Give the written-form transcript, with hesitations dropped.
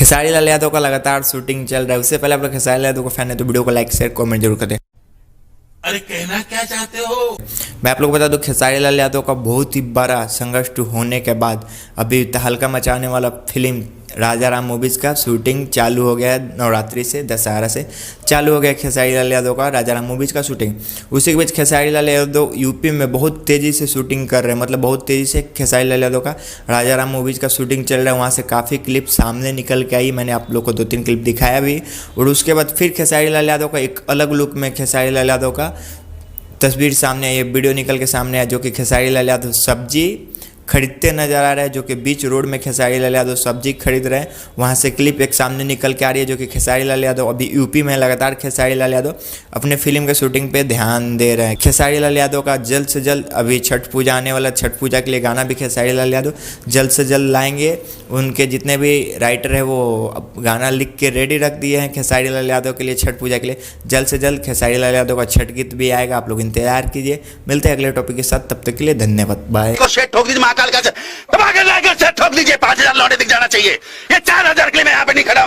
खेसारी लाल यादव का लगातार शूटिंग चल रहा है। उससे पहले आप लोग खेसारी लाल यादव को फैन है तो वीडियो को लाइक शेयर कमेंट जरूर करें। अरे कहना क्या चाहते हो? मैं आप लोग को बता दूं, खेसारी लाल यादव का बहुत ही बड़ा संघर्ष होने के बाद अभी तहलका मचाने वाला फिल्म राजा राम मूवीज़ का शूटिंग चालू हो गया है। नवरात्रि से दशहरा से चालू हो गया खेसारी लाल यादव का राजा राम मूवीज़ का शूटिंग। उसी के बीच खेसारी लाल यादव यूपी में बहुत तेज़ी से शूटिंग कर रहे हैं, मतलब बहुत तेज़ी से खेसारी लाल यादव का राजा राम मूवीज़ का शूटिंग चल रहा है। वहाँ से काफ़ी क्लिप सामने निकल के आई, मैंने आप लोग को 2-3 क्लिप दिखाया भी। और उसके बाद फिर खेसारी लाल यादव का एक अलग लुक में खेसारी लाल यादव का तस्वीर सामने आई, ये वीडियो निकल के सामने आया, जो कि खेसारी लाल यादव सब्जी खरीदते नजर आ रहे हैं, जो कि बीच रोड में खेसारी लाल यादव सब्जी खरीद रहे हैं। वहाँ से क्लिप एक सामने निकल के आ रही है, जो कि खेसारी लाल यादव अभी यूपी में लगातार खेसारी लाल यादव अपने फिल्म के शूटिंग पे ध्यान दे रहे हैं। खेसारी लाल यादव का जल्द से जल्द अभी छठ पूजा आने वाला, छठ पूजा के लिए गाना भी खेसारी लाल यादव जल्द से जल्द लाएंगे। उनके जितने भी राइटर हैं वो गाना लिख के रेडी रख दिए हैं खेसारी लाल यादव के लिए छठ पूजा के लिए। जल्द से जल्द खेसारी लाल यादव का छठ गीत भी आएगा, आप लोग इंतजार कीजिए। मिलते हैं अगले टॉपिक के साथ, तब तक के लिए धन्यवाद, बाय। महाकाल का ठोक दीजिए, 5000 लौटे दिख जाना चाहिए। ये 4000 के लिए मैं यहाँ पे नहीं खड़ा।